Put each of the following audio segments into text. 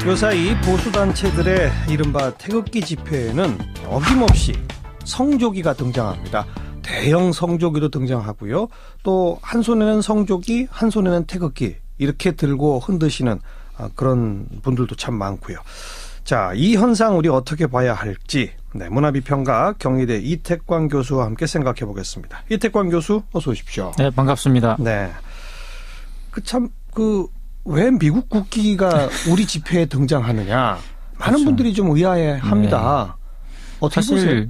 요사이 보수단체들의 이른바 태극기 집회에는 어김없이 성조기가 등장합니다. 대형 성조기도 등장하고요. 또 한 손에는 성조기, 한 손에는 태극기 이렇게 들고 흔드시는 그런 분들도 참 많고요. 자, 이 현상 우리 어떻게 봐야 할지 문화비평가 경희대 이택광 교수와 함께 생각해 보겠습니다. 이택광 교수 어서 오십시오. 네, 반갑습니다. 네. 왜 미국 국기가 우리 집회에 등장하느냐. 많은 그렇죠. 분들이 좀 의아해합니다. 네. 어떻게 사실 보세요?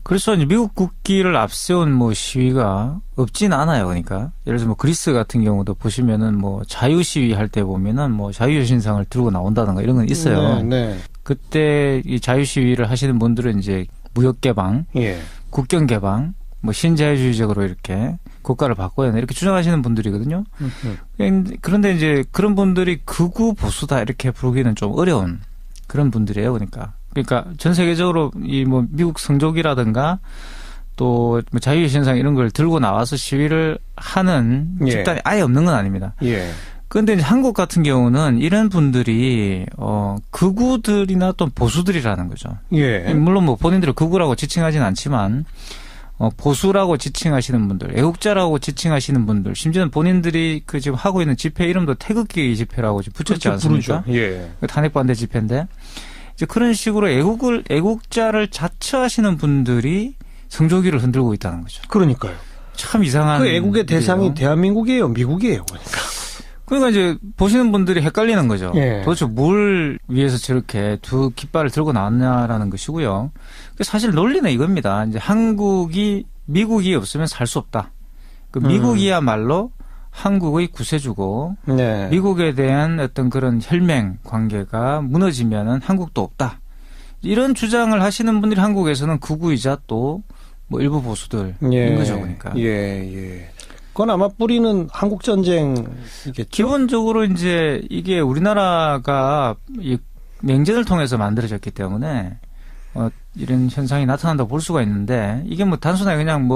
그래서 이제 미국 국기를 앞세운 시위가 없진 않아요. 그러니까 예를 들어서 그리스 같은 경우도 보시면은 자유 시위 할 때 보면은 자유의 신상을 들고 나온다든가 이런 건 있어요. 네. 그때 이 자유 시위를 하시는 분들은 이제 무역 개방, 예. 국경 개방, 신자유주의적으로 이렇게 국가를 바꿔야 한다 이렇게 주장하시는 분들이거든요. 그런데 이제 그런 분들이 극우 보수다 이렇게 부르기는 좀 어려운 그런 분들이에요. 그러니까 전 세계적으로 이 미국 성조기라든가 또 자유의 신상 이런 걸 들고 나와서 시위를 하는 예. 집단이 아예 없는 건 아닙니다. 예. 그런데 이제 한국 같은 경우는 이런 분들이 극우들이나 또 보수들이라는 거죠. 예. 물론 본인들을 극우라고 지칭하지는 않지만 보수라고 지칭하시는 분들, 애국자라고 지칭하시는 분들, 심지어는 본인들이 지금 하고 있는 집회 이름도 태극기 집회라고 붙였지 않습니까? 부르죠. 예. 탄핵 반대 집회인데 이제 그런 식으로 애국자를 자처하시는 분들이 성조기를 흔들고 있다는 거죠. 그러니까요. 참 이상한. 그 애국의 대상이 일이에요. 대한민국이에요, 미국이에요. 그러니까 이제 보시는 분들이 헷갈리는 거죠. 예. 도대체 뭘 위해서 저렇게 두 깃발을 들고 나왔냐라는 것이고요. 사실 논리는 이겁니다. 이제 미국이 없으면 살 수 없다. 미국이야말로 한국의 구세주고 네. 미국에 대한 어떤 그런 혈맹 관계가 무너지면은 한국도 없다. 이런 주장을 하시는 분들이 한국에서는 극우이자 또 일부 보수들인 거죠, 그러니까. 예. 그건 아마 뿌리는 한국 전쟁이겠죠. 기본적으로 이제 이게 우리나라가 이 냉전을 통해서 만들어졌기 때문에 이런 현상이 나타난다고 볼 수가 있는데 이게 단순하게 그냥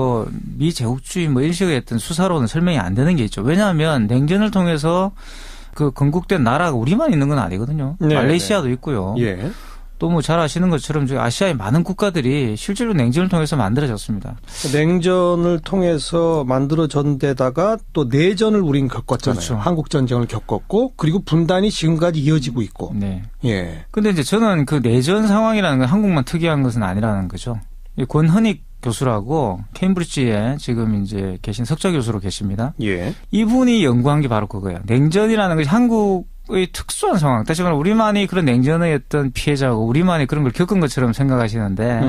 미제국주의 이런 식의 어떤 수사로는 설명이 안 되는 게 있죠. 왜냐하면 냉전을 통해서 그 건국된 나라가 우리만 있는 건 아니거든요. 네, 말레이시아도 있고요. 예. 또 잘 아시는 것처럼 아시아의 많은 국가들이 실제로 냉전을 통해서 만들어졌습니다. 냉전을 통해서 만들어진 데다가 또 내전을 우린 겪었잖아요. 그렇죠. 한국 전쟁을 겪었고 그리고 분단이 지금까지 이어지고 있고. 네. 예. 근데 이제 저는 그 내전 상황이라는 건 한국만 특이한 것은 아니라는 거죠. 권헌익 교수라고 케임브리지에 지금 이제 계신 석좌 교수로 계십니다. 예. 이분이 연구한 게 바로 그거예요. 냉전이라는 것이 한국의 특수한 상황. 다시 말해 우리만이 그런 냉전의 어떤 피해자고 우리만이 그런 걸 겪은 것처럼 생각하시는데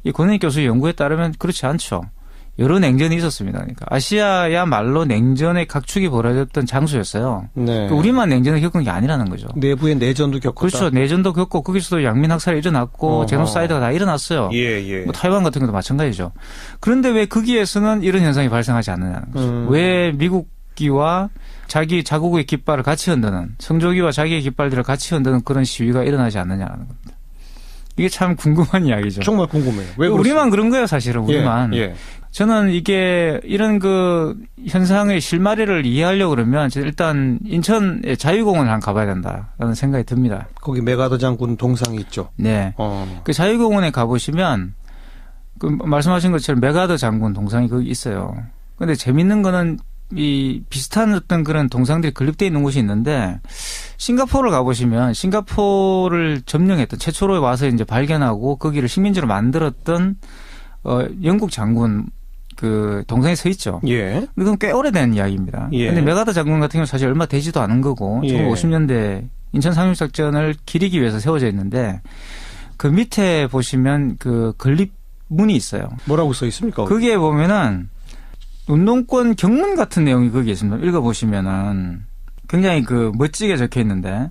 이 권헌익 교수의 연구에 따르면 그렇지 않죠. 여러 냉전이 있었습니다. 그러니까 아시아야말로 냉전의 각축이 벌어졌던 장소였어요. 네. 그러니까 우리만 냉전을 겪은 게 아니라는 거죠. 내부의 내전도 겪었다. 그렇죠. 내전도 겪고 거기서도 양민학살이 일어났고 제노사이드가 다 일어났어요. 예. 타이완 같은 것도 마찬가지죠. 그런데 왜 거기에서는 이런 현상이 발생하지 않느냐는 거죠. 왜 미국기와 자기 자국의 깃발을 같이 흔드는 성조기와 자기의 깃발들을 같이 흔드는 그런 시위가 일어나지 않느냐는 겁니다. 이게 참 궁금한 이야기죠. 정말 궁금해요. 왜 우리만 그런 거예요, 사실은. 우리만. 예. 저는 이게 이런 그 현상의 실마리를 이해하려고 그러면 일단 인천의 자유공원을 한번 가봐야 된다라는 생각이 듭니다. 거기 메가더 장군 동상이 있죠. 네. 그 자유공원에 가보시면 그 말씀하신 것처럼 메가더 장군 동상이 거기 있어요. 근데 재밌는 거는 이 비슷한 어떤 그런 동상들이 건립되어 있는 곳이 있는데 싱가포르를 가보시면 싱가포르를 점령했던 최초로 와서 이제 발견하고 거기를 식민지로 만들었던 영국 장군 그 동상이 서 있죠. 예. 이건 꽤 오래된 이야기입니다. 예. 근데 메가더 장군 같은 경우는 사실 얼마 되지도 않은 거고 예. 1950년대 인천 상륙작전을 기리기 위해서 세워져 있는데 그 밑에 보시면 그 건립문이 있어요. 뭐라고 써 있습니까? 거기에 보면은 운동권 경문 같은 내용이 거기에 있습니다. 읽어보시면은 굉장히 그 멋지게 적혀 있는데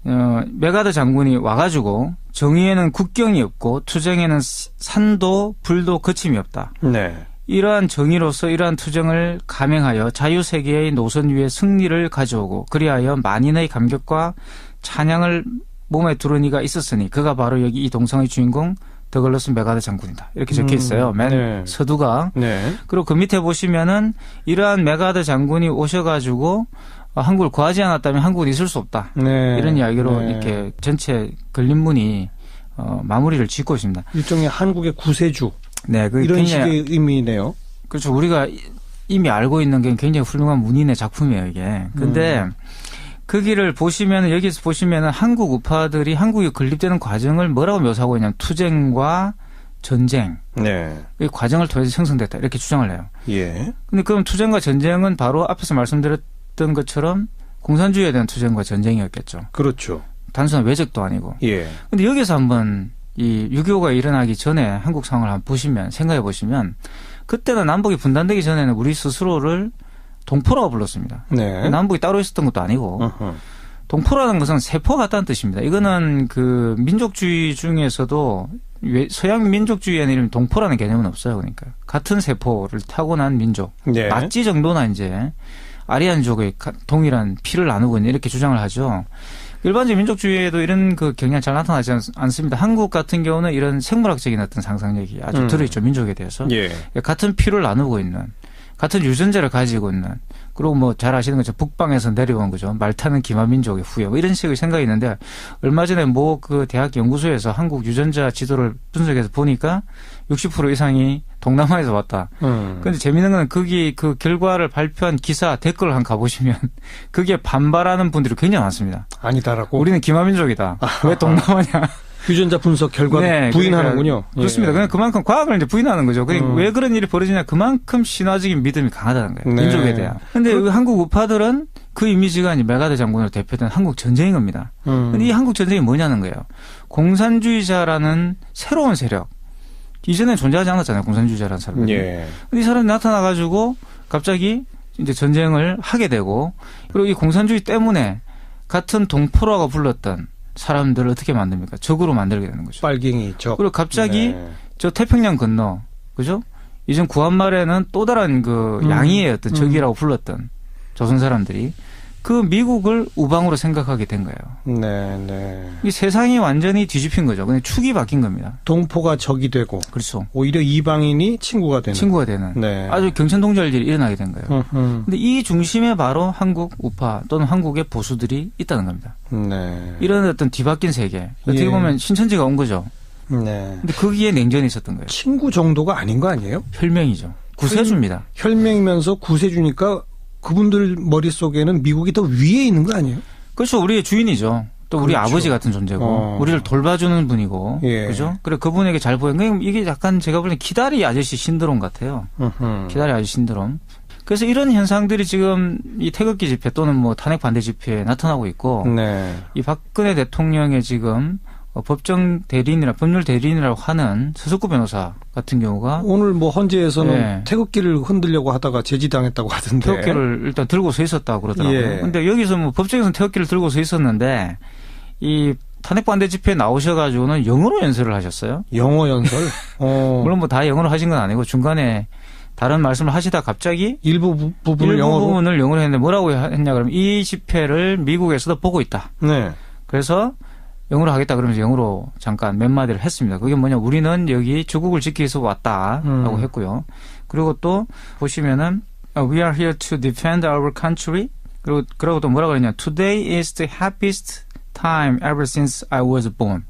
메가더 장군이 와가지고 정의에는 국경이 없고 투쟁에는 산도 불도 거침이 없다. 네. 이러한 정의로서 이러한 투쟁을 감행하여 자유세계의 노선 위에 승리를 가져오고 그리하여 만인의 감격과 찬양을 몸에 두른 이가 있었으니 그가 바로 여기 이 동상의 주인공 더글러스 메가더 장군이다. 이렇게 적혀 있어요. 맨 네. 서두가. 네. 그리고 그 밑에 보시면은 이러한 메가더 장군이 오셔가지고 한국을 구하지 않았다면 한국은 있을 수 없다. 네. 이런 이야기로 네. 이렇게 전체 걸림문이 마무리를 짓고 있습니다. 일종의 한국의 구세주 네, 그 이런 굉장히 식의 의미네요. 그렇죠. 우리가 이미 알고 있는 게 굉장히 훌륭한 문인의 작품이에요, 이게. 근데 그 길을 보시면, 여기서 보시면은 한국 우파들이 한국이 건립되는 과정을 뭐라고 묘사하고 있냐면 투쟁과 전쟁. 네. 이 과정을 통해서 형성됐다. 이렇게 주장을 해요. 예. 근데 그럼 투쟁과 전쟁은 바로 앞에서 말씀드렸던 것처럼 공산주의에 대한 투쟁과 전쟁이었겠죠. 그렇죠. 단순한 외적도 아니고. 예. 근데 여기서 한번 이 6.25가 일어나기 전에 한국 상황을 한번 보시면, 생각해 보시면, 그때는 남북이 분단되기 전에는 우리 스스로를 동포라고 불렀습니다. 네. 남북이 따로 있었던 것도 아니고, 어허. 동포라는 것은 세포 같다는 뜻입니다. 이거는 그 민족주의 중에서도 서양 민족주의에는 이런 동포라는 개념은 없어요. 그러니까 같은 세포를 타고난 민족, 네. 나치 정도나 이제 아리안족의 동일한 피를 나누고 있는 이렇게 주장을 하죠. 일반적인 민족주의에도 이런 그 경향이 잘 나타나지 않습니다. 한국 같은 경우는 이런 생물학적인 어떤 상상력이 아주 들어있죠. 민족에 대해서. 예. 같은 피를 나누고 있는, 같은 유전자를 가지고 있는, 그리고 뭐 잘 아시는 것처럼 북방에서 내려온 거죠. 말 타는 기마민족의 후예, 뭐 이런 식의 생각이 있는데, 얼마 전에 뭐 그 대학 연구소에서 한국 유전자 지도를 분석해서 보니까 60% 이상이 동남아에서 왔다. 그런데 재밌는 건 거기 그 결과를 발표한 기사 댓글을 한번 가보시면 그게 반발하는 분들이 굉장히 많습니다. 아니다라고. 우리는 기마민족이다. 왜 동남아냐. 유전자 분석 결과 네, 부인하는군요. 그러니까 그렇습니다. 예. 그냥 그만큼 과학을 이제 부인하는 거죠. 왜 그런 일이 벌어지냐, 그만큼 신화적인 믿음이 강하다는 거예요. 네. 민족에 대한. 근데 한국 우파들은 그 이미지가 이제 메가더 장군으로 대표된 한국 전쟁인 겁니다. 근데 이 한국 전쟁이 뭐냐는 거예요. 공산주의자라는 새로운 세력. 이전에 존재하지 않았잖아요. 공산주의자라는 사람이. 예. 근데 이 사람이 나타나가지고 갑자기 이제 전쟁을 하게 되고, 그리고 이 공산주의 때문에 같은 동포라고 불렀던 사람들을 어떻게 만듭니까? 적으로 만들게 되는 거죠. 빨갱이 적. 그리고 갑자기 네. 저 태평양 건너, 그죠? 이전 구한말에는 또 다른 그 양의의 어떤 적이라고 불렀던 조선 사람들이 그 미국을 우방으로 생각하게 된 거예요. 네, 네. 이 세상이 완전히 뒤집힌 거죠. 근데 축이 바뀐 겁니다. 동포가 적이 되고 그렇죠. 오히려 이방인이 친구가 되는. 친구가 되는. 네. 아주 경천동절일이 일어나게 된 거예요. 근데 이 중심에 바로 한국 우파 또는 한국의 보수들이 있다는 겁니다. 네. 이런 어떤 뒤바뀐 세계. 어떻게 예. 보면 신천지가 온 거죠. 네. 근데 거기에 냉전이 있었던 거예요. 친구 정도가 아닌 거 아니에요? 혈맹이죠. 구세주입니다. 혈맹이면서 구세주니까 그분들 머릿속에는 미국이 더 위에 있는 거 아니에요? 그렇죠. 우리의 주인이죠. 또 우리 그렇죠. 아버지 같은 존재고 우리를 돌봐주는 분이고 예. 그죠? 그래 그분에게 잘 보이는 이게 약간 제가 보기엔 기다리 아저씨 신드롬 같아요. 기다리 아저씨 신드롬. 그래서 이런 현상들이 지금 이 태극기 집회 또는 뭐 탄핵 반대 집회에 나타나고 있고 네. 이 박근혜 대통령의 지금 법정 대리인이라 법률 대리인이라고 하는 서석구 변호사 같은 경우가 오늘 뭐 헌재에서는 네. 태극기를 흔들려고 하다가 제지당했다고 하던데. 태극기를 일단 들고 서 있었다고 그러더라고요. 예. 근데 여기서 뭐 법정에서는 태극기를 들고 서 있었는데 이 탄핵 반대 집회에 나오셔가지고는 영어로 연설을 하셨어요. 영어 연설. 물론 뭐 다 영어로 하신 건 아니고 중간에 다른 말씀을 하시다 갑자기 일부 부분을 일부 영어로. 부분을 영어로 했는데 뭐라고 했냐 그러면 이 집회를 미국에서도 보고 있다. 네. 그래서 영어로 하겠다 그러면서 영어로 잠깐 몇 마디를 했습니다. 그게 뭐냐 우리는 여기 조국을 지키기 위해서 왔다라고 했고요. 그리고 또 보시면은 We are here to defend our country. 그리고 또 뭐라고 그랬냐 Today is the happiest time ever since I was born.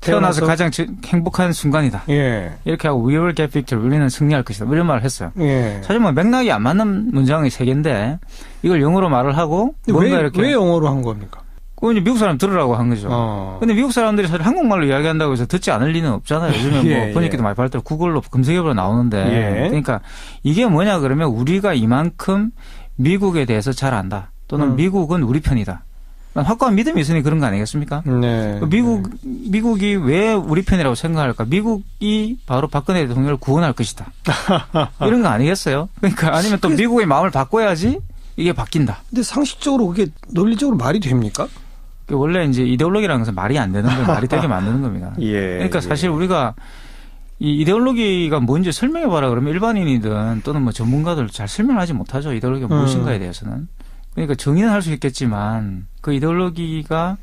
태어나서 가장 행복한 순간이다. 예. 이렇게 하고 We will get victory. 우리는 승리할 것이다. 이런 말을 했어요. 예. 사실 뭐 맥락이 안 맞는 문장의 세 개인데 이걸 영어로 말을 하고 뭔가 이렇게 왜 영어로 한 겁니까? 그건 이제 미국 사람 들으라고 한 거죠. 근데 미국 사람들이 사실 한국말로 이야기한다고 해서 듣지 않을 리는 없잖아요. 요즘에 예, 뭐 번역기도 많이 발달 구글로 검색해보면 나오는데. 예. 그러니까 이게 뭐냐 그러면 우리가 이만큼 미국에 대해서 잘 안다. 또는 미국은 우리 편이다. 확고한 믿음이 있으니 그런 거 아니겠습니까? 네. 미국이 왜 우리 편이라고 생각할까? 미국이 바로 박근혜 대통령을 구원할 것이다. 이런 거 아니겠어요? 그러니까 아니면 또 미국의 마음을 바꿔야지 이게 바뀐다. 근데 상식적으로 그게 논리적으로 말이 됩니까? 원래 이제 이데올로기라는 것은 말이 안 되는 걸 말이 되게 만드는 겁니다. 예. 그러니까 사실 우리가 이 이데올로기가 뭔지 설명해봐라 그러면 일반인이든 또는 뭐 전문가들 잘 설명하지 못하죠. 이데올로기가 무엇인가에 대해서는. 그러니까 정의는 할 수 있겠지만 그 이데올로기가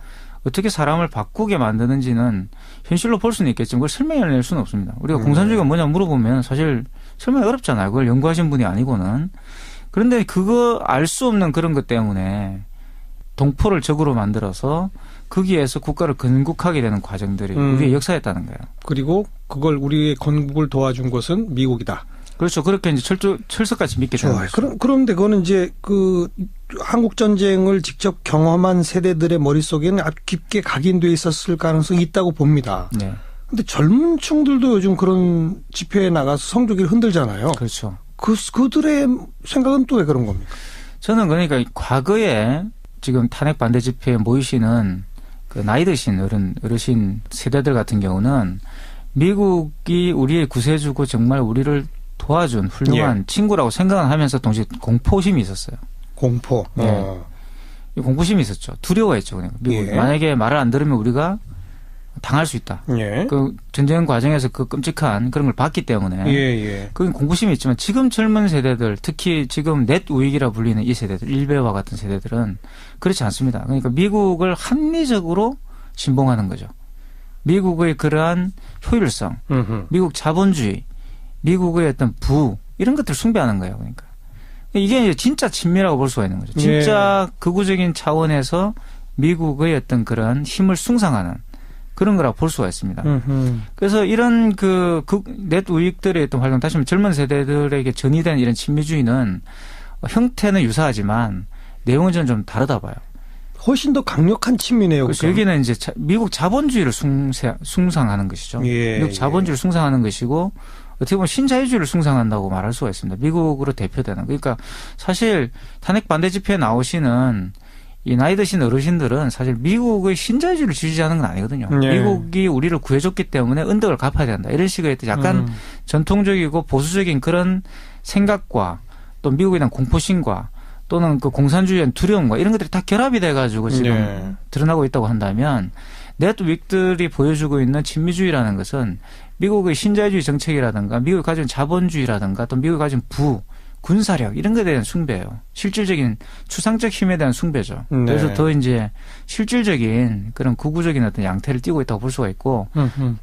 어떻게 사람을 바꾸게 만드는지는 현실로 볼 수는 있겠지만 그걸 설명해낼 수는 없습니다. 우리가 공산주의가 뭐냐 물어보면 사실 설명이 어렵잖아요. 그걸 연구하신 분이 아니고는. 그런데 그거 알 수 없는 그런 것 때문에 동포를 적으로 만들어서 거기에서 국가를 건국하게 되는 과정들이 우리의 역사였다는 거예요. 그리고 그걸 우리의 건국을 도와준 것은 미국이다. 그렇죠. 그렇게 이제 철석같이 믿게 되는 거죠. 그런데 그거는 이제 그 한국 전쟁을 직접 경험한 세대들의 머릿속에는 아주 깊게 각인돼 있었을 가능성이 있다고 봅니다. 네. 근데 젊은 층들도 요즘 그런 집회에 나가서 성조기를 흔들잖아요. 그렇죠. 그들의 생각은 또 왜 그런 겁니까? 저는 그러니까 과거에 지금 탄핵 반대 집회에 모이시는 그 나이 드신 어르신 세대들 같은 경우는 미국이 우리의 구세주고 정말 우리를 도와준 훌륭한 친구라고 생각을 하면서 동시에 공포심이 있었어요. 공포. 네. 공포심이 있었죠. 두려워했죠. 그러니까 미국 만약에 말을 안 들으면 우리가 당할 수 있다. 예. 그 전쟁 과정에서 그 끔찍한 그런 걸 봤기 때문에 그건 공포심이 있지만 지금 젊은 세대들 특히 지금 넷 우익이라 불리는 이 세대들 일베와 같은 세대들은 그렇지 않습니다. 그러니까 미국을 합리적으로 신봉하는 거죠. 미국의 그러한 효율성, 미국 자본주의, 미국의 어떤 부 이런 것들을 숭배하는 거예요. 그러니까 이게 이제 진짜 친미라고 볼 수가 있는 거죠. 진짜 극우적인 차원에서 미국의 어떤 그런 힘을 숭상하는 그런 거라고 볼 수가 있습니다. 그래서 이런 넷 우익들의 어떤 활동, 다시 말하면 젊은 세대들에게 전이된 이런 친미주의는 형태는 유사하지만 내용은 저는 좀 다르다 봐요. 훨씬 더 강력한 친미네요. 그래서 여기는 이제 미국 자본주의를 숭상하는 것이죠. 미국 자본주의를 숭상하는 것이고 어떻게 보면 신자유주의를 숭상한다고 말할 수가 있습니다. 미국으로 대표되는. 그러니까 사실 탄핵 반대 집회에 나오시는 이 나이 드신 어르신들은 사실 미국의 신자유주의를 지지하는 건 아니거든요. 미국이 우리를 구해줬기 때문에 은덕을 갚아야 된다. 이런 식의 약간 전통적이고 보수적인 그런 생각과 또 미국에 대한 공포심과 또는 그 공산주의에 대한 두려움과 이런 것들이 다 결합이 돼가지고 지금 드러나고 있다고 한다면 넷 우익들이 보여주고 있는 친미주의라는 것은 미국의 신자유주의 정책이라든가 미국이 가진 자본주의라든가 또 미국이 가진 군사력 이런 것에 대한 숭배예요. 실질적인 추상적 힘에 대한 숭배죠. 그래서 더 이제 실질적인 그런 극우적인 어떤 양태를 띠고 있다고 볼 수가 있고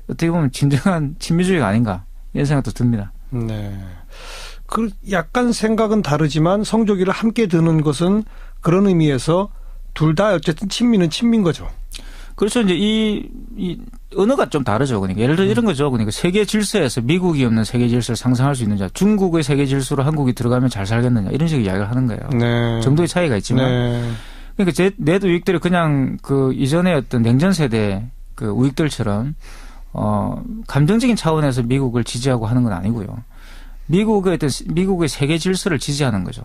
어떻게 보면 진정한 친미주의가 아닌가 이런 생각도 듭니다. 네. 그 약간 생각은 다르지만 성조기를 함께 드는 것은 그런 의미에서 둘 다 어쨌든 친미는 친미인 거죠. 그렇죠. 이제 이 언어가 좀 다르죠. 그러니까 예를 들어 이런 거죠. 그러니까 세계 질서에서 미국이 없는 세계 질서를 상상할 수 있느냐, 중국의 세계 질서로 한국이 들어가면 잘 살겠느냐 이런 식의 이야기를 하는 거예요. 정도의 차이가 있지만, 그러니까 넷 우익들이 그냥 그 이전의 어떤 냉전 세대 그 우익들처럼 감정적인 차원에서 미국을 지지하고 하는 건 아니고요. 미국의 세계 질서를 지지하는 거죠.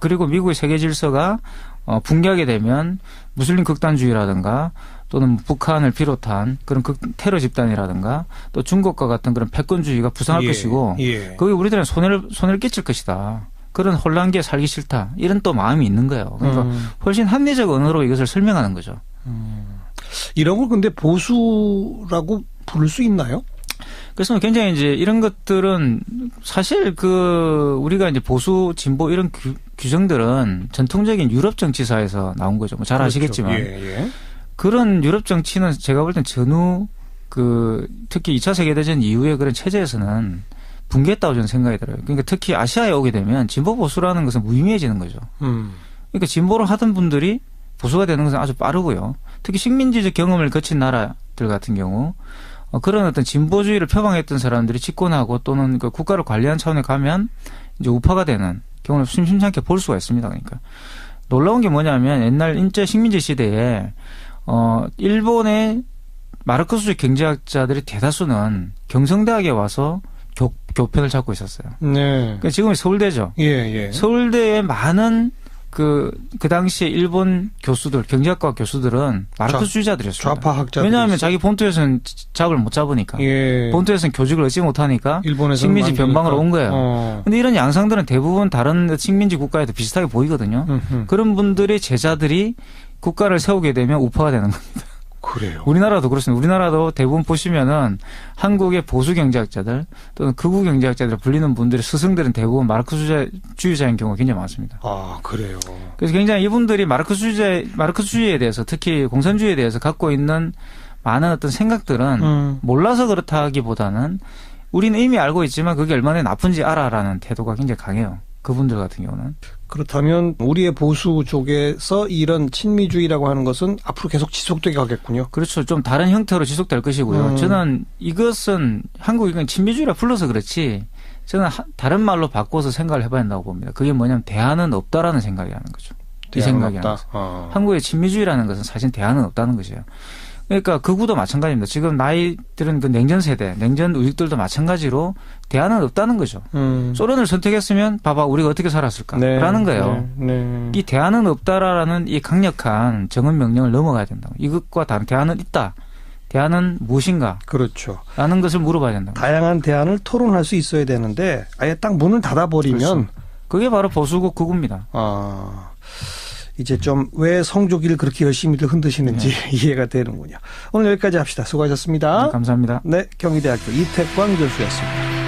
그리고 미국의 세계 질서가 붕괴하게 되면 무슬림 극단주의라든가 또는 북한을 비롯한 그런 테러 집단이라든가 또 중국과 같은 그런 패권주의가 부상할 것이고 거기 우리들은 손해를 끼칠 것이다. 그런 혼란기에 살기 싫다. 이런 또 마음이 있는 거예요. 그러니까 훨씬 합리적 언어로 이것을 설명하는 거죠. 이런 걸 근데 보수라고 부를 수 있나요? 그래서 굉장히 이제 이런 것들은 사실 우리가 이제 보수 진보 이런 규정들은 전통적인 유럽 정치사에서 나온 거죠. 뭐 잘 아시겠지만 그런 유럽 정치는 제가 볼 땐 전후 특히 2차 세계대전 이후의 그런 체제에서는 붕괴했다고 저는 생각이 들어요. 그러니까 특히 아시아에 오게 되면 진보 보수라는 것은 무의미해지는 거죠. 그러니까 진보를 하던 분들이 보수가 되는 것은 아주 빠르고요. 특히 식민지적 경험을 거친 나라들 같은 경우 그런 어떤 진보주의를 표방했던 사람들이 집권하고 또는 그 국가를 관리하는 차원에 가면 이제 우파가 되는 경우를 심심찮게 볼 수가 있습니다. 그러니까 놀라운 게 뭐냐면 옛날 일제 식민지 시대에 일본의 마르크스주의 경제학자들이 대다수는 경성대학에 와서 교편을 잡고 있었어요. 그러니까 지금의 서울대죠. 서울대의 많은 그 당시에 일본 교수들, 경제학과 교수들은 마르크스주의자들이었습니다. 좌파 학자들. 왜냐하면 자기 본토에서는 잡을 못 잡으니까. 본토에서는 교직을 얻지 못하니까 식민지 변방으로 온 거예요. 근데 이런 양상들은 대부분 다른 식민지 국가에도 비슷하게 보이거든요. 그런 분들의 제자들이 국가를 세우게 되면 우파가 되는 겁니다. 그래요. 우리나라도 그렇습니다. 우리나라도 대부분 보시면은 한국의 보수 경제학자들 또는 극우 경제학자들 불리는 분들의 스승들은 대부분 마르크스주의자인 경우가 굉장히 많습니다. 아, 그래요. 그래서 굉장히 이분들이 마르크스주의에 대해서 특히 공산주의에 대해서 갖고 있는 많은 어떤 생각들은 몰라서 그렇다기보다는 우리는 이미 알고 있지만 그게 얼마나 나쁜지 알아라는 태도가 굉장히 강해요. 그분들 같은 경우는. 그렇다면 우리의 보수 쪽에서 이런 친미주의라고 하는 것은 앞으로 계속 지속되게 가겠군요. 그렇죠. 좀 다른 형태로 지속될 것이고요. 저는 이것은 한국이 그냥 친미주의라 불러서 그렇지 저는 다른 말로 바꿔서 생각을 해봐야 한다고 봅니다. 그게 뭐냐면 대안은 없다라는 생각이 하는 거죠. 이 생각이 하는 거죠. 한국의 친미주의라는 것은 사실 대안은 없다는 것이에요. 그러니까 극우도 마찬가지입니다. 지금 나이 들은 그 냉전 세대, 냉전 우익들도 마찬가지로 대안은 없다는 거죠. 소련을 선택했으면 봐봐 우리가 어떻게 살았을까라는 거예요. 이 대안은 없다라는 이 강력한 정언 명령을 넘어가야 된다. 이것과 다른 대안은 있다. 대안은 무엇인가? 그렇죠. 라는 것을 물어봐야 된다. 다양한 대안을 토론할 수 있어야 되는데 아예 딱 문을 닫아버리면 그렇죠. 그게 바로 보수국 극우입니다. 이제 좀 왜 성조기를 그렇게 열심히들 흔드시는지 이해가 되는군요. 오늘 여기까지 합시다. 수고하셨습니다. 네, 감사합니다. 네, 경희대학교 이태광 교수였습니다.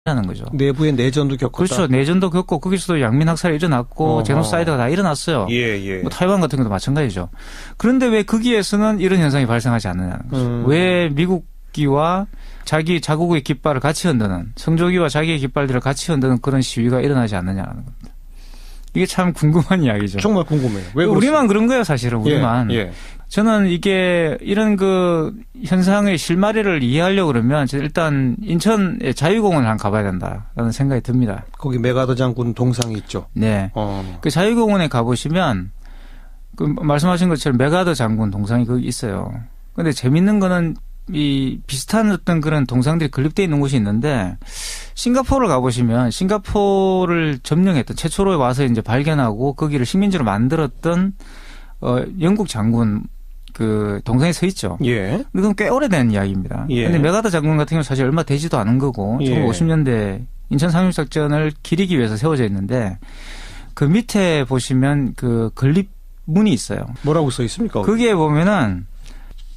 라는 거죠. 내부의 내전도 겪었다. 그렇죠. 내전도 겪고 거기서도 양민 학살이 일어났고 제노사이드가 다 일어났어요. 예. 뭐 타이완 같은 것도 마찬가지죠. 그런데 왜 거기에서는 이런 현상이 발생하지 않느냐는 거죠. 왜 미국기와 자기 자국의 깃발을 같이 흔드는, 성조기와 자기의 깃발들을 같이 흔드는 그런 시위가 일어나지 않느냐는 겁니다. 이게 참 궁금한 이야기죠. 정말 궁금해요. 왜 우리만 그런 거예요, 사실은. 우리만. 예. 저는 이게 이런 그 현상의 실마리를 이해하려고 그러면 일단 인천의 자유공원을 한번 가봐야 된다라는 생각이 듭니다. 거기 메가더 장군 동상이 있죠. 네. 그 자유공원에 가보시면 그 말씀하신 것처럼 메가더 장군 동상이 거기 있어요. 근데 재밌는 거는 이 비슷한 어떤 그런 동상들이 건립되어 있는 곳이 있는데, 싱가포르를 가보시면 싱가포르를 점령했던, 최초로 와서 이제 발견하고 거기를 식민지로 만들었던 영국 장군 그 동상이 서 있죠. 예. 이건 꽤 오래된 이야기입니다. 예. 근데 메가더 장군 같은 경우는 사실 얼마 되지도 않은 거고, 예. 1950년대 인천 상륙작전을 기리기 위해서 세워져 있는데, 그 밑에 보시면 그 건립문이 있어요. 뭐라고 써 있습니까? 거기에 보면은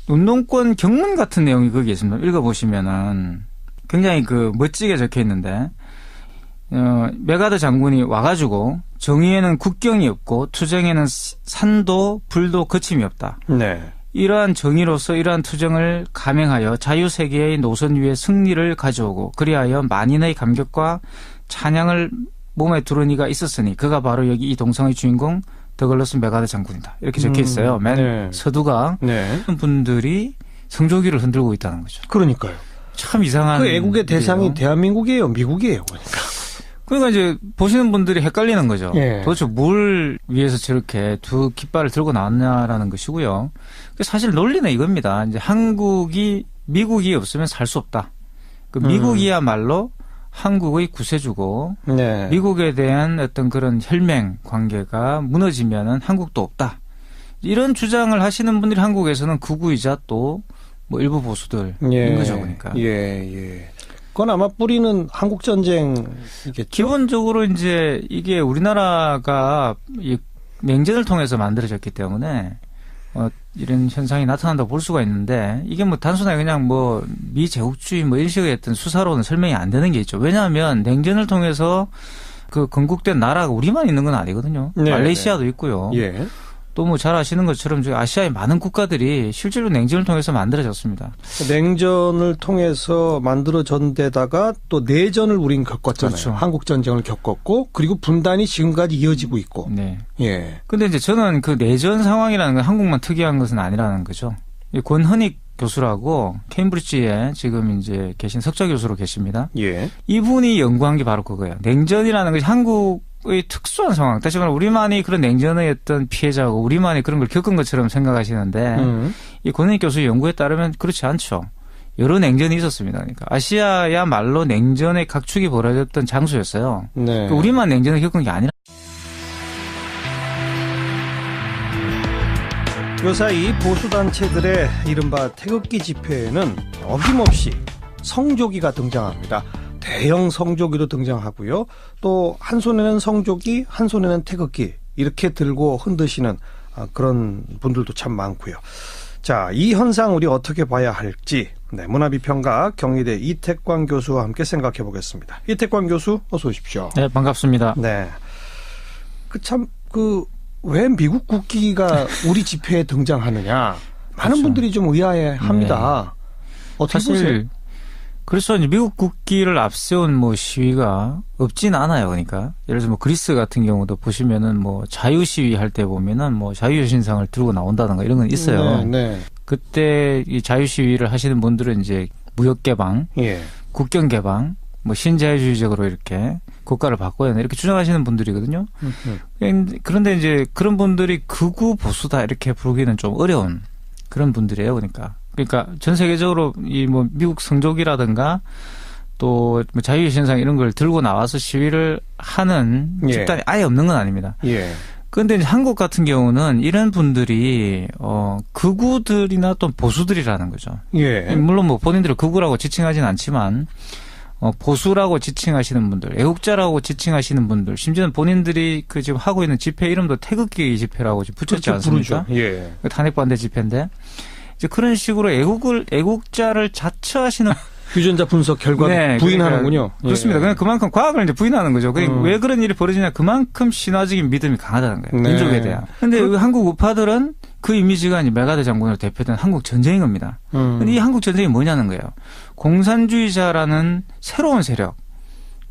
운동권 경문 같은 내용이 거기에 있습니다. 읽어보시면은 굉장히 그 멋지게 적혀 있는데, 메가더 장군이 와가지고 정의에는 국경이 없고 투쟁에는 산도 불도 거침이 없다. 네. 이러한 정의로서 이러한 투쟁을 감행하여 자유세계의 노선 위에 승리를 가져오고 그리하여 만인의 감격과 찬양을 몸에 두른 이가 있었으니 그가 바로 여기 이 동상의 주인공 더글러스 메가더 장군이다. 이렇게 적혀 있어요. 맨 네. 서두가. 네. 분들이 성조기를 흔들고 있다는 거죠. 그러니까요. 참 이상한. 그 애국의 대상이 일이에요. 대한민국이에요, 미국이에요, 그러니까 이제 보시는 분들이 헷갈리는 거죠. 예. 도대체 뭘 위해서 저렇게 두 깃발을 들고 나왔냐라는 것이고요. 사실 논리는 이겁니다. 이제 한국이 미국이 없으면 살 수 없다. 그 미국이야말로 한국의 구세주고 네. 미국에 대한 어떤 그런 혈맹 관계가 무너지면은 한국도 없다. 이런 주장을 하시는 분들이 한국에서는 극우이자 또 뭐 일부 보수들인 거죠, 그러니까. 예. 그건 아마 뿌리는 한국 전쟁이겠죠. 기본적으로 이제 이게 우리나라가 이 냉전을 통해서 만들어졌기 때문에 이런 현상이 나타난다고 볼 수가 있는데, 이게 뭐 단순하게 그냥 뭐 미제국주의 뭐 이런 식의 어떤 수사로는 설명이 안 되는 게 있죠. 왜냐하면 냉전을 통해서 그 건국된 나라가 우리만 있는 건 아니거든요. 네, 말레이시아도 있고요. 예. 또 뭐 잘 아시는 것처럼 아시아의 많은 국가들이 실제로 냉전을 통해서 만들어졌습니다. 냉전을 통해서 만들어진 데다가 또 내전을 우린 겪었잖아요. 그렇죠. 한국 전쟁을 겪었고, 그리고 분단이 지금까지 이어지고 있고. 네. 예. 근데 이제 저는 그 내전 상황이라는 건 한국만 특이한 것은 아니라는 거죠. 이 권헌익 교수라고 케임브리지에 지금 이제 계신 석좌 교수로 계십니다. 예. 이분이 연구한 게 바로 그거예요. 냉전이라는 것이 한국의 특수한 상황. 다시 말하면 우리만이 그런 냉전의 어떤 피해자고 우리만이 그런 걸 겪은 것처럼 생각하시는데 이 권헌익 교수의 연구에 따르면 그렇지 않죠. 여러 냉전이 있었습니다. 그러니까 아시아야말로 냉전의 각축이 벌어졌던 장소였어요. 네. 그러니까 우리만 냉전을 겪은 게 아니라. 요사이 보수단체들의 이른바 태극기 집회에는 어김없이 성조기가 등장합니다. 대형 성조기도 등장하고요. 또 한 손에는 성조기, 한 손에는 태극기 이렇게 들고 흔드시는 그런 분들도 참 많고요. 자, 이 현상 우리 어떻게 봐야 할지 문화비평가 경희대 이택광 교수와 함께 생각해 보겠습니다. 이택광 교수 어서 오십시오. 네, 반갑습니다. 네. 왜 미국 국기가 우리 집회에 등장하느냐. 많은 그렇죠. 분들이 좀 의아해합니다. 어떻게 보세요? 사실 그래서 이제 미국 국기를 앞세운 뭐 시위가 없진 않아요. 그러니까 예를 들어서 뭐 그리스 같은 경우도 보시면은 뭐 자유 시위 할 때 보면은 뭐 자유여신상을 들고 나온다든가 이런 건 있어요. 네. 그때 이 자유 시위를 하시는 분들은 이제 무역 개방, 예. 국경 개방, 뭐 신자유주의적으로 이렇게 국가를 바꿔야 한다 이렇게 주장하시는 분들이거든요. 그런데 이제 그런 분들이 극우 보수다 이렇게 부르기는 좀 어려운 그런 분들이에요. 그러니까 전 세계적으로 이 뭐 미국 성조기라든가 또 뭐 자유의 신상 이런 걸 들고 나와서 시위를 하는 예. 집단이 아예 없는 건 아닙니다. 예. 그런데 이제 한국 같은 경우는 이런 분들이 극우들이나 또 보수들이라는 거죠. 예. 물론 뭐 본인들을 극우라고 지칭하진 않지만 보수라고 지칭하시는 분들, 애국자라고 지칭하시는 분들, 심지어는 본인들이 그 지금 하고 있는 집회 이름도 태극기 집회라고 지금 붙였지 않습니까? 부르죠. 예. 탄핵 반대 집회인데 이제 그런 식으로 애국자를 자처하시는 유전자 분석 결과 네, 부인하는군요. 그러니까 그렇습니다. 예. 그냥 그만큼 과학을 이제 부인하는 거죠. 그러니까 왜 그런 일이 벌어지냐 그만큼 신화적인 믿음이 강하다는 거예요. 네. 민족에 대한. 근데 한국 우파들은 그 이미지가 이제 메가더 장군으로 대표된 한국 전쟁인 겁니다. 근데 이 한국 전쟁이 뭐냐는 거예요. 공산주의자라는 새로운 세력.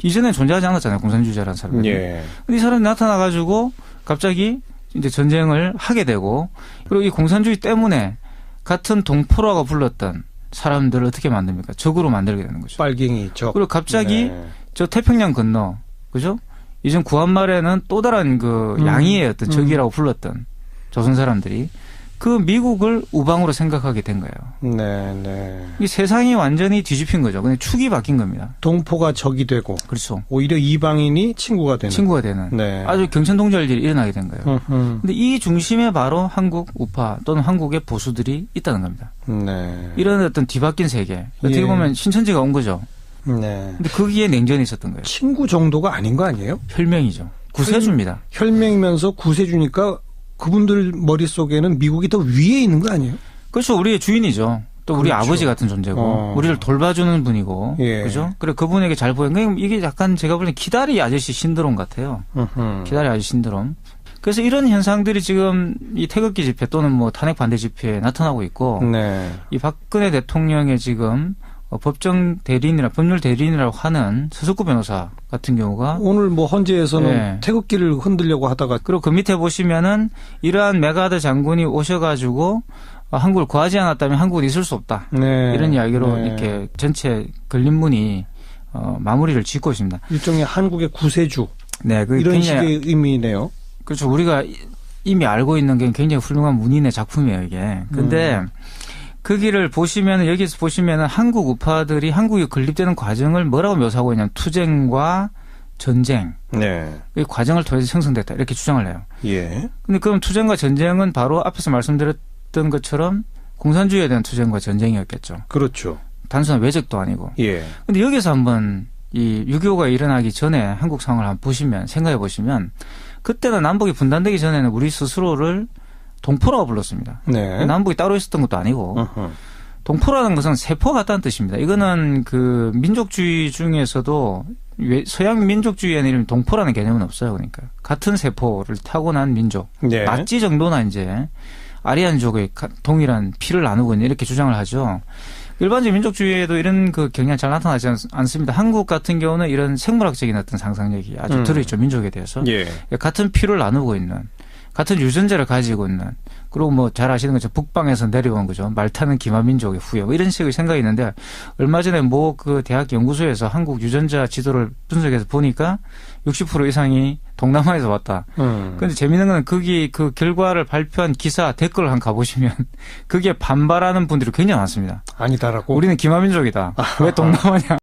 이전에 존재하지 않았잖아요. 공산주의자라는 사람이. 예. 근데 이 사람이 나타나가지고 갑자기 이제 전쟁을 하게 되고 그리고 이 공산주의 때문에 같은 동포라고 불렀던 사람들을 어떻게 만듭니까? 적으로 만들게 되는 거죠. 빨갱이 적. 그리고 갑자기 네. 저 태평양 건너, 그죠? 이전 구한말에는 또 다른 그 양의의 어떤 적이라고 불렀던 조선 사람들이 그 미국을 우방으로 생각하게 된 거예요. 네, 네. 이 세상이 완전히 뒤집힌 거죠. 근데 축이 바뀐 겁니다. 동포가 적이 되고 그렇죠. 오히려 이방인이 친구가 되는. 친구가 되는 네. 아주 경천동절일이 일어나게 된 거예요. 근데 이 중심에 바로 한국 우파 또는 한국의 보수들이 있다는 겁니다. 네. 이런 어떤 뒤바뀐 세계. 어떻게 예. 보면 신천지가 온 거죠. 네. 근데 거기에 냉전이 있었던 거예요. 친구 정도가 아닌 거 아니에요? 혈맹이죠. 구세주입니다. 혈맹이면서 구세주니까 그분들 머릿속에는 미국이 더 위에 있는 거 아니에요? 그렇죠. 우리의 주인이죠. 또 우리 그렇죠. 아버지 같은 존재고 우리를 돌봐주는 분이고 예. 그죠? 그래 그분에게 잘 보이는 이게 약간 제가 보기엔 기다리 아저씨 신드롬 같아요. 기다리 아저씨 신드롬. 그래서 이런 현상들이 지금 이 태극기 집회 또는 뭐 탄핵 반대 집회에 나타나고 있고 네. 이 박근혜 대통령의 지금 법정 대리인이라 법률 대리인이라고 하는 서석구 변호사 같은 경우가 오늘 뭐 헌재에서는 네. 태극기를 흔들려고 하다가 그리고 그 밑에 보시면은 이러한 메가더 장군이 오셔가지고 한국을 구하지 않았다면 한국은 있을 수 없다. 네. 이런 이야기로 네. 이렇게 전체 걸림문이 마무리를 짓고 있습니다. 일종의 한국의 구세주 네, 그 이런 굉장히 식의 의미네요. 그렇죠. 우리가 이미 알고 있는 게 굉장히 훌륭한 문인의 작품이에요, 이게. 근데 거기를 보시면 여기서 보시면은 한국 우파들이 한국에 건립되는 과정을 뭐라고 묘사하고 있냐면 투쟁과 전쟁. 네. 이 과정을 통해서 형성됐다. 이렇게 주장을 해요. 예. 근데 그럼 투쟁과 전쟁은 바로 앞에서 말씀드렸던 것처럼 공산주의에 대한 투쟁과 전쟁이었겠죠. 그렇죠. 단순한 외적도 아니고. 예. 근데 여기서 한번 이 6.25가 일어나기 전에 한국 상황을 한번 보시면, 생각해 보시면, 그때는 남북이 분단되기 전에는 우리 스스로를 동포라고 불렀습니다. 네. 남북이 따로 있었던 것도 아니고, 동포라는 것은 세포 같다는 뜻입니다. 이거는 그 민족주의 중에서도 서양 민족주의에는 이름 동포라는 개념은 없어요. 그러니까 같은 세포를 타고난 민족, 네. 나치 정도나 이제 아리안족의 동일한 피를 나누고 있는 이렇게 주장을 하죠. 일반적인 민족주의에도 이런 그 경향이 잘 나타나지 않습니다. 한국 같은 경우는 이런 생물학적인 어떤 상상력이 아주 들어있죠. 민족에 대해서. 예. 같은 피를 나누고 있는, 같은 유전자를 가지고 있는, 그리고 뭐 잘 아시는 것처럼 북방에서 내려온 거죠. 말 타는 기마민족의 후예. 뭐 이런 식의 생각이 있는데 얼마 전에 뭐 그 대학 연구소에서 한국 유전자 지도를 분석해서 보니까 60% 이상이 동남아에서 왔다. 그런데 재미있는 건 거기 그 결과를 발표한 기사 댓글을 한번 가보시면 거기에 반발하는 분들이 굉장히 많습니다. 아니다라고. 우리는 기마민족이다. 왜 동남아냐.